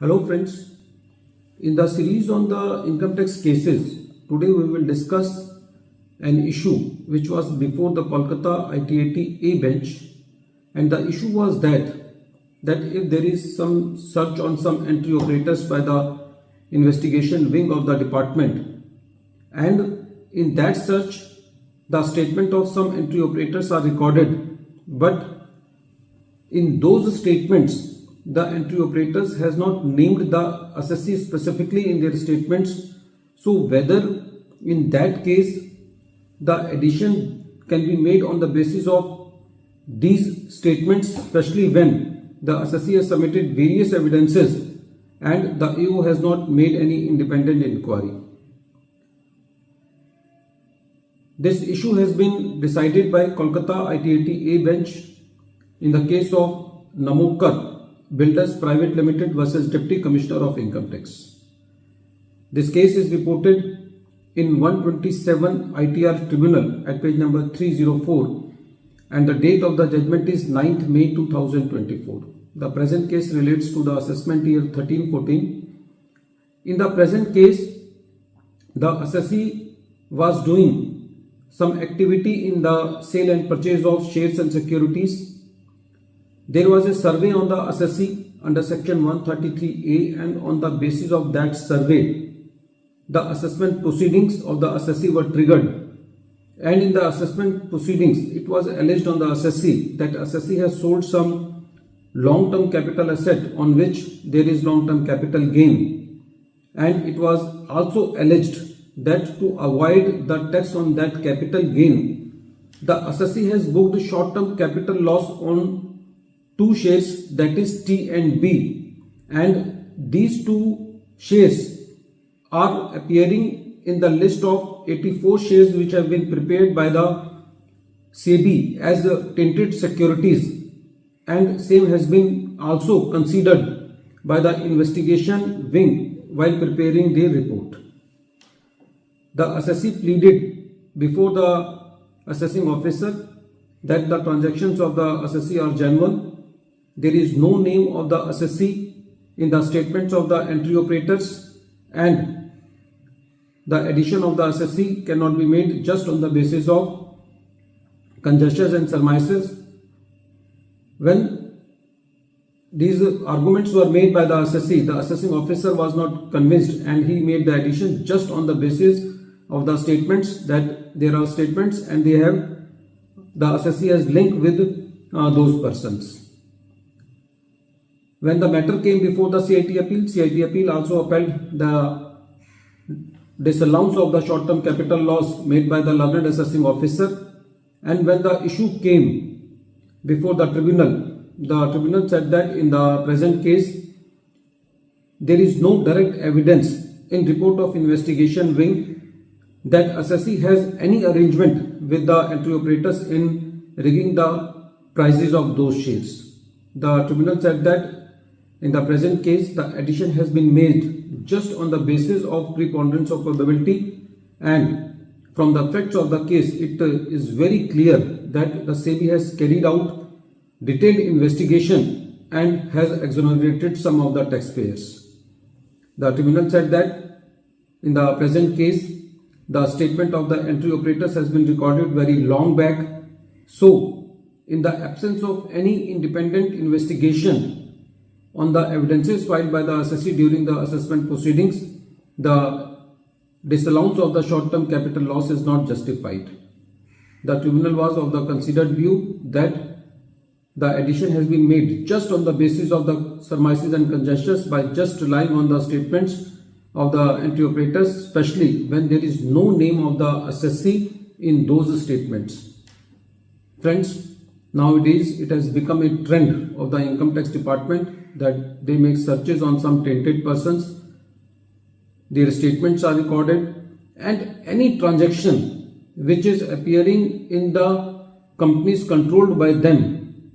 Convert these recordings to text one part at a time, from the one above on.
Hello friends, in the series on the income tax cases, today we will discuss an issue which was before the Kolkata ITAT A bench, and the issue was that if there is some search on some entry operators by the investigation wing of the department, and in that search the statement of some entry operators are recorded, but in those statements the entry operators has not named the assessee specifically in their statements. So whether in that case the addition can be made on the basis of these statements, especially when the assessee has submitted various evidences and the AO has not made any independent inquiry. This issue has been decided by Kolkata ITAT A bench in the case of NAMOKAR Builders Private Limited versus Deputy Commissioner of Income Tax. This case is reported in 127 ITR Tribunal at page number 304, and the date of the judgment is 9th May 2024. The present case relates to the assessment year 13-14. In the present case, the assessee was doing some activity in the sale and purchase of shares and securities. There was a survey on the assessee under section 133A, and on the basis of that survey, the assessment proceedings of the assessee were triggered. And in the assessment proceedings, it was alleged on the assessee that assessee has sold some long-term capital asset on which there is long-term capital gain. And it was also alleged that to avoid the tax on that capital gain, the assessee has booked short-term capital loss on two shares, that is T and B, and these two shares are appearing in the list of 84 shares which have been prepared by the SEBI as tainted securities, and same has been also considered by the investigation wing while preparing their report. The assessee pleaded before the assessing officer that the transactions of the assessee are genuine. There is no name of the assessee in the statements of the entry operators, and the addition of the assessee cannot be made just on the basis of conjectures and surmises. When these arguments were made by the assessee, the assessing officer was not convinced, and he made the addition just on the basis of the statements that there are statements and they have the assessee has linked with those persons. When the matter came before the CIT appeal also upheld the disallowance of the short-term capital loss made by the learned assessing officer. And when the issue came before the tribunal said that in the present case there is no direct evidence in report of investigation wing that assessee has any arrangement with the entry operators in rigging the prices of those shares. The tribunal said that in the present case, the addition has been made just on the basis of preponderance of probability, and from the facts of the case, it is very clear that the SEBI has carried out detailed investigation and has exonerated some of the taxpayers. The tribunal said that in the present case, the statement of the entry operators has been recorded very long back. So, in the absence of any independent investigation on the evidences filed by the assessee during the assessment proceedings, the disallowance of the short-term capital loss is not justified. The tribunal was of the considered view that the addition has been made just on the basis of the surmises and conjectures by just relying on the statements of the entry operators, especially when there is no name of the assessee in those statements. Friends, nowadays it has become a trend of the income tax department that they make searches on some tainted persons, their statements are recorded, and any transaction which is appearing in the companies controlled by them,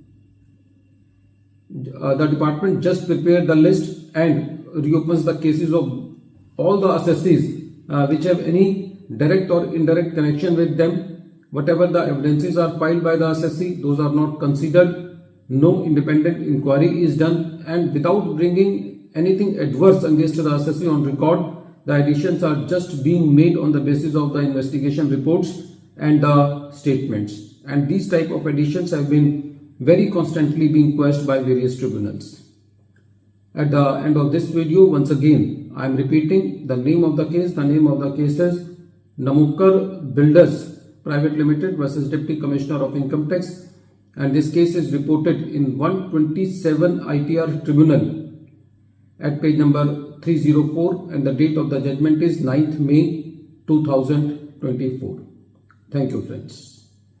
the department just prepares the list and reopens the cases of all the assessees which have any direct or indirect connection with them. Whatever the evidences are filed by the assessee, those are not considered. No independent inquiry is done, and without bringing anything adverse against the assessee on record, the additions are just being made on the basis of the investigation reports and the statements. And these type of additions have been very constantly being quashed by various tribunals. At the end of this video, once again, I am repeating the name of the case. The name of the case is NAMOKAR Builders Private Limited versus Deputy Commissioner of Income Tax, and this case is reported in 127 ITR Tribunal at page number 304, and the date of the judgment is 9th May 2024. Thank you, friends.